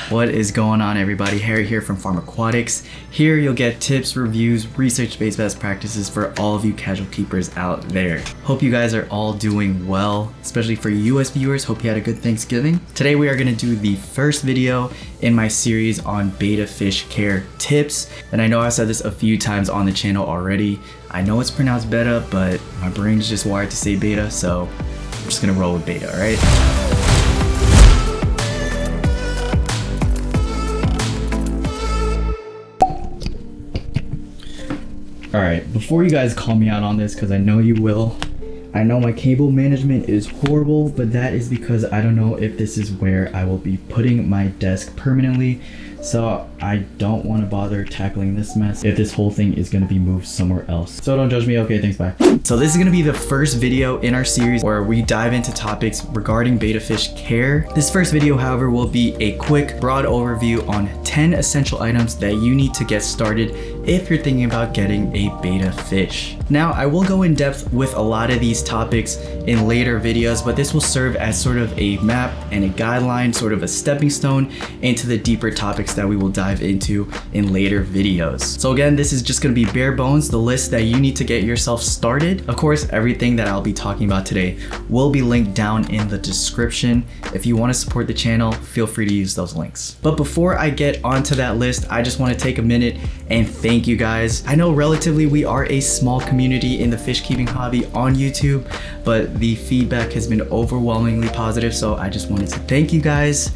What is going on, everybody? Harry here from Pharmaquatics. Here you'll get tips, reviews, research-based best practices for all of you casual keepers out there. Hope you guys are all doing well, especially for US viewers. Hope you had a good Thanksgiving. Today we are going to do the first video in my series on BETTA Fish Care tips. And I know I've said this a few times on the channel already. I know it's pronounced beta, but my brain's just wired to say beta, so I'm just gonna roll with beta, alright? Alright, before you guys call me out on this, because I know you will, I know my cable management is horrible, but that is because I don't know if this is where I will be putting my desk permanently. So I don't want to bother tackling this mess if this whole thing is going to be moved somewhere else. So don't judge me. Okay, thanks, bye. So this is going to be the first video in our series where we dive into topics regarding BETTA Fish Care. This first video, however, will be a quick, broad overview on 10 essential items that you need to get started if you're thinking about getting a betta fish. Now, I will go in depth with a lot of these topics in later videos, but this will serve as sort of a map and a guideline, sort of a stepping stone into the deeper topics that we will dive into in later videos. So again, this is just going to be bare bones, the list that you need to get yourself started. Of course, everything that I'll be talking about today will be linked down in the description. If you want to support the channel, feel free to use those links. But before I get onto that list, I just want to take a minute and thank you guys. I know relatively we are a small community in the fish keeping hobby on YouTube, but the feedback has been overwhelmingly positive, so I just wanted to thank you guys.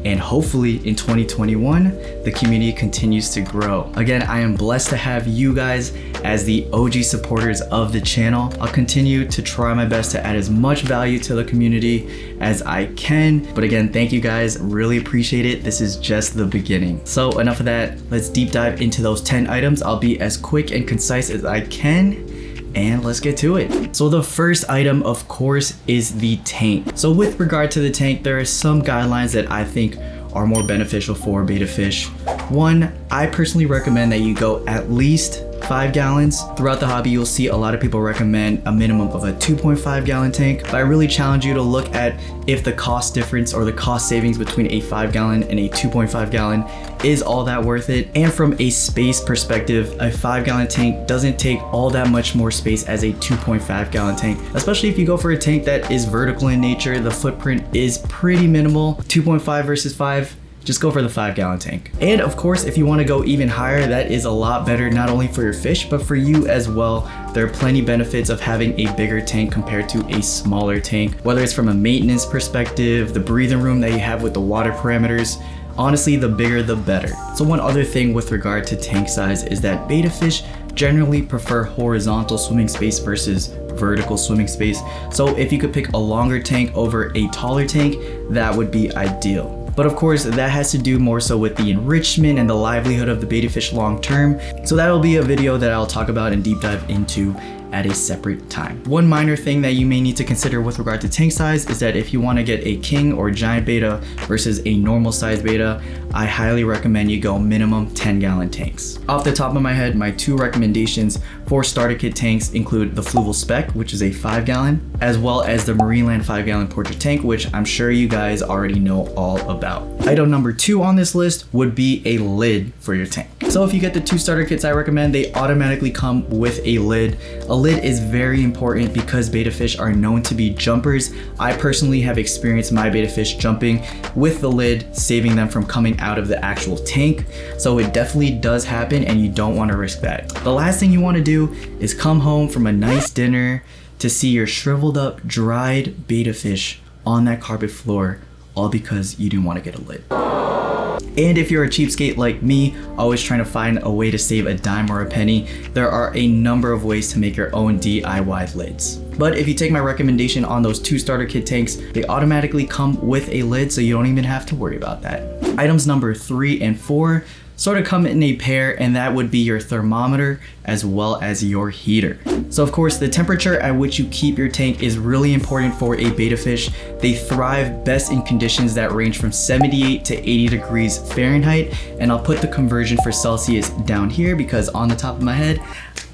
And hopefully in 2021, the community continues to grow. Again, I am blessed to have you guys as the OG supporters of the channel. I'll continue to try my best to add as much value to the community as I can. But again, thank you guys, really appreciate it. This is just the beginning. So enough of that, let's deep dive into those 10 items. I'll be as quick and concise as I can. And let's get to it. So the first item, of course, is the tank. So with regard to the tank, there are some guidelines that I think are more beneficial for betta fish. One, I personally recommend that you go at least 5 gallons. Throughout the hobby, you'll see a lot of people recommend a minimum of a 2.5 gallon tank, but I really challenge you to look at if the cost difference or the cost savings between a 5 gallon and a 2.5 gallon is all that worth it. And from a space perspective, a 5 gallon tank doesn't take all that much more space as a 2.5 gallon tank, especially if you go for a tank that is vertical in nature. The footprint is pretty minimal. 2.5 versus 5, just go for the 5 gallon tank. And of course, if you want to go even higher, that is a lot better, not only for your fish, but for you as well. There are plenty benefits of having a bigger tank compared to a smaller tank, whether it's from a maintenance perspective, the breathing room that you have with the water parameters. Honestly, the bigger the better. So one other thing with regard to tank size is that betta fish generally prefer horizontal swimming space versus vertical swimming space. So if you could pick a longer tank over a taller tank, that would be ideal. But of course, that has to do more so with the enrichment and the livelihood of the betta fish long term. So that'll be a video that I'll talk about and deep dive into at a separate time. One minor thing that you may need to consider with regard to tank size is that if you want to get a king or giant betta versus a normal size betta, I highly recommend you go minimum 10 gallon tanks. Off the top of my head, my 2 recommendations for starter kit tanks include the Fluval Spec, which is a 5 gallon, as well as the Marineland 5 gallon portrait tank, which I'm sure you guys already know all about. Item number 2 on this list would be a lid for your tank. So if you get the 2 starter kits I recommend, they automatically come with a lid. A lid is very important because betta fish are known to be jumpers. I personally have experienced my betta fish jumping with the lid, saving them from coming out of the actual tank. So it definitely does happen and you don't want to risk that. The last thing you want to do is come home from a nice dinner to see your shriveled up, dried betta fish on that carpet floor, all because you didn't want to get a lid. And if you're a cheapskate like me, always trying to find a way to save a dime or a penny, there are a number of ways to make your own DIY lids. But if you take my recommendation on those 2 starter kit tanks, they automatically come with a lid, so you don't even have to worry about that. Items number 3 and 4 sort of come in a pair, and that would be your thermometer as well as your heater. So of course, the temperature at which you keep your tank is really important for a betta fish. They thrive best in conditions that range from 78 to 80 degrees Fahrenheit, and I'll put the conversion for Celsius down here because on the top of my head,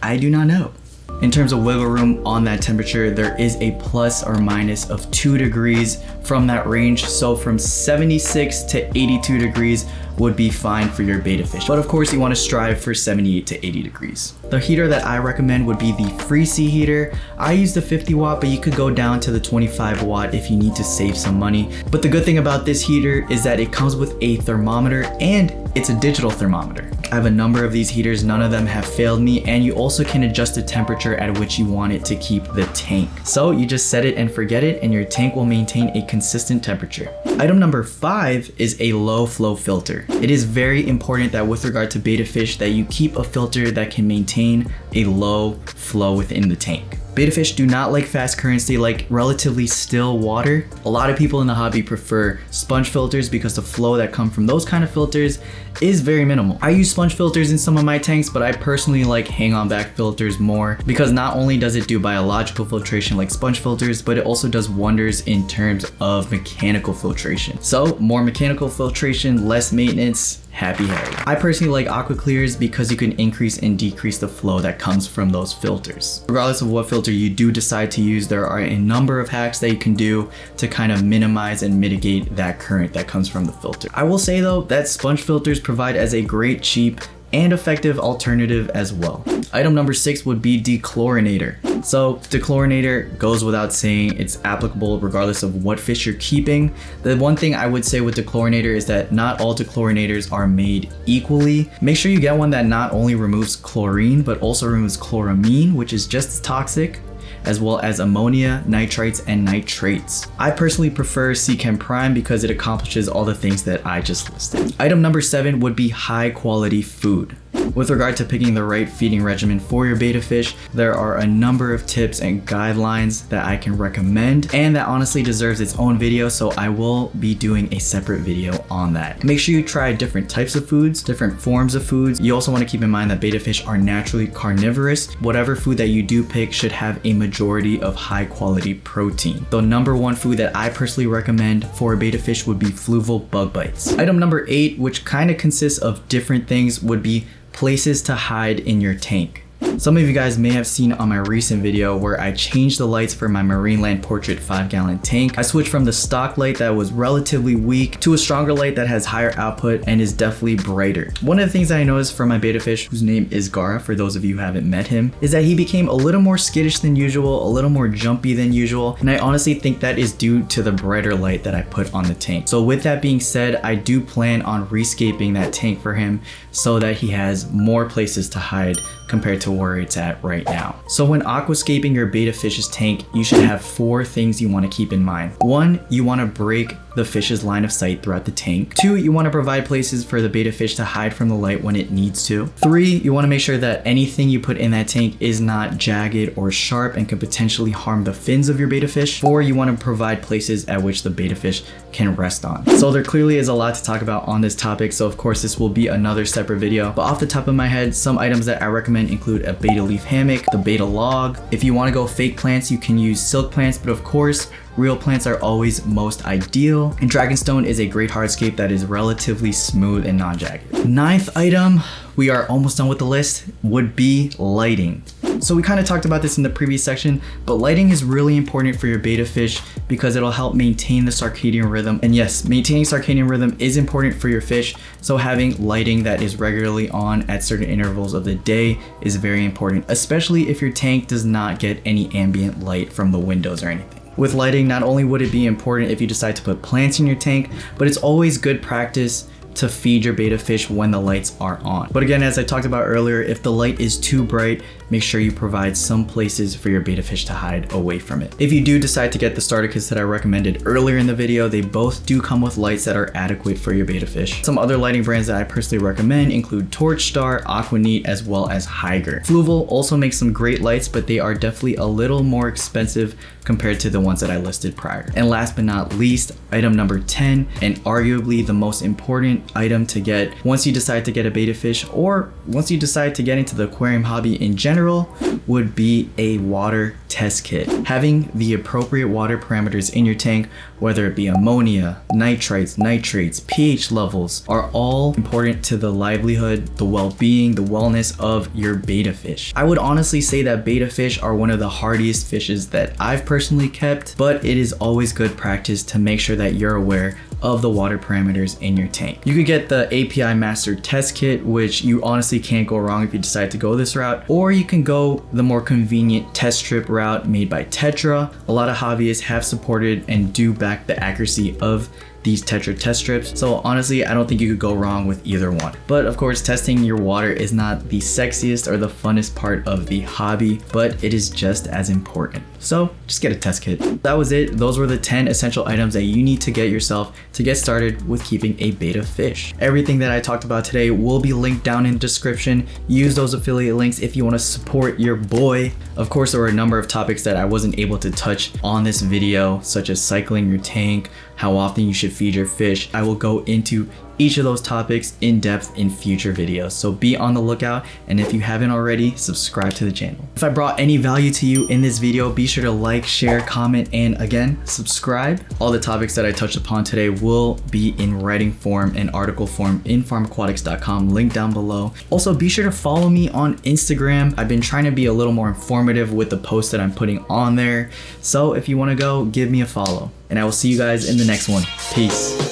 I do not know. In terms of wiggle room on that temperature, there is a plus or minus of 2 degrees from that range. So from 76 to 82 degrees would be fine for your betta fish. But of course you want to strive for 78 to 80 degrees. The heater that I recommend would be the free sea heater. I use the 50 watt, but you could go down to the 25 watt if you need to save some money. But the good thing about this heater is that it comes with a thermometer and it's a digital thermometer. I have a number of these heaters, none of them have failed me, and you also can adjust the temperature at which you want it to keep the tank. So you just set it and forget it, and your tank will maintain a consistent temperature. Item number 5 is a low flow filter. It is very important that with regard to betta fish that you keep a filter that can maintain a low flow within the tank. Betta fish do not like fast currents, they like relatively still water. A lot of people in the hobby prefer sponge filters because the flow that comes from those kind of filters is very minimal. I use sponge filters in some of my tanks, but I personally like hang on back filters more because not only does it do biological filtration like sponge filters, but it also does wonders in terms of mechanical filtration. So more mechanical filtration, less maintenance, happy Harry. I personally like aqua clears because you can increase and decrease the flow that comes from those filters. Regardless of what filter you do decide to use, there are a number of hacks that you can do to kind of minimize and mitigate that current that comes from the filter. I will say though that sponge filters provide as a great, cheap, and effective alternative as well. Item number 6 would be dechlorinator. So dechlorinator goes without saying, it's applicable regardless of what fish you're keeping. The one thing I would say with dechlorinator is that not all dechlorinators are made equally. Make sure you get one that not only removes chlorine, but also removes chloramine, which is just as toxic, as well as ammonia, nitrites, and nitrates. I personally prefer Seachem Prime because it accomplishes all the things that I just listed. Item number 7 would be high quality food. With regard to picking the right feeding regimen for your betta fish, there are a number of tips and guidelines that I can recommend, and that honestly deserves its own video, so I will be doing a separate video on that. Make sure you try different types of foods, different forms of foods. You also want to keep in mind that betta fish are naturally carnivorous. Whatever food that you do pick should have a majority of high quality protein. The number 1 food that I personally recommend for a betta fish would be fluval bug bites. Item number 8, which kind of consists of different things, would be places to hide in your tank. Some of you guys may have seen on my recent video where I changed the lights for my Marineland Portrait 5-gallon tank. I switched from the stock light that was relatively weak to a stronger light that has higher output and is definitely brighter. One of the things that I noticed from my betta fish, whose name is Gara for those of you who haven't met him, is that he became a little more skittish than usual, a little more jumpy than usual, and I honestly think that is due to the brighter light that I put on the tank. So with that being said, I do plan on rescaping that tank for him so that he has more places to hide compared to where it's at right now. So when aquascaping your betta fish's tank, you should have 4 things you want to keep in mind. 1, you want to break the fish's line of sight throughout the tank. 2, you want to provide places for the betta fish to hide from the light when it needs to. 3, you want to make sure that anything you put in that tank is not jagged or sharp and could potentially harm the fins of your betta fish. 4, you want to provide places at which the betta fish can rest on. So there clearly is a lot to talk about on this topic, so of course this will be another separate video. But off the top of my head, some items that I recommend include a betta leaf hammock, the betta log. If you want to go fake plants, you can use silk plants, but of course real plants are always most ideal. And Dragonstone is a great hardscape that is relatively smooth and non-jagged. 9th item, we are almost done with the list, would be lighting. So we kind of talked about this in the previous section, but lighting is really important for your betta fish because it'll help maintain the circadian rhythm. And yes, maintaining circadian rhythm is important for your fish, so having lighting that is regularly on at certain intervals of the day is very important, especially if your tank does not get any ambient light from the windows or anything. With lighting, not only would it be important if you decide to put plants in your tank, but it's always good practice to feed your betta fish when the lights are on. But again, as I talked about earlier, if the light is too bright, make sure you provide some places for your betta fish to hide away from it. If you do decide to get the starter kits that I recommended earlier in the video, they both do come with lights that are adequate for your betta fish. Some other lighting brands that I personally recommend include Torch Star, Aquaneat, as well as Higer. Fluval also makes some great lights, but they are definitely a little more expensive compared to the ones that I listed prior. And last but not least, item number 10, and arguably the most important item to get once you decide to get a betta fish, or once you decide to get into the aquarium hobby in general, general would be a water test kit. Having the appropriate water parameters in your tank, whether it be ammonia, nitrites, nitrates, pH levels, are all important to the livelihood, the well-being, the wellness of your betta fish. I would honestly say that betta fish are one of the hardiest fishes that I've personally kept, but it is always good practice to make sure that you're aware of the water parameters in your tank. You could get the API Master Test Kit, which you honestly can't go wrong if you decide to go this route, or you can go the more convenient test strip route made by Tetra. A lot of hobbyists have supported and do back the accuracy of these Tetra test strips. So honestly, I don't think you could go wrong with either one. But of course, testing your water is not the sexiest or the funnest part of the hobby, but it is just as important. So just get a test kit. That was it. Those were the 10 essential items that you need to get yourself to get started with keeping a betta fish. Everything that I talked about today will be linked down in the description. Use those affiliate links if you want to support your boy. Of course, there were a number of topics that I wasn't able to touch on this video, such as cycling your tank, how often you should feed your fish. I will go into each of those topics in depth in future videos, so be on the lookout, and if you haven't already, subscribe to the channel. If I brought any value to you in this video, be sure to like, share, comment, and again, subscribe. All the topics that I touched upon today will be in writing form and article form in pharmaquatics.com, link down below. Also, be sure to follow me on Instagram. I've been trying to be a little more informative with the posts that I'm putting on there, so if you want to go, give me a follow, and I will see you guys in the next one. Peace.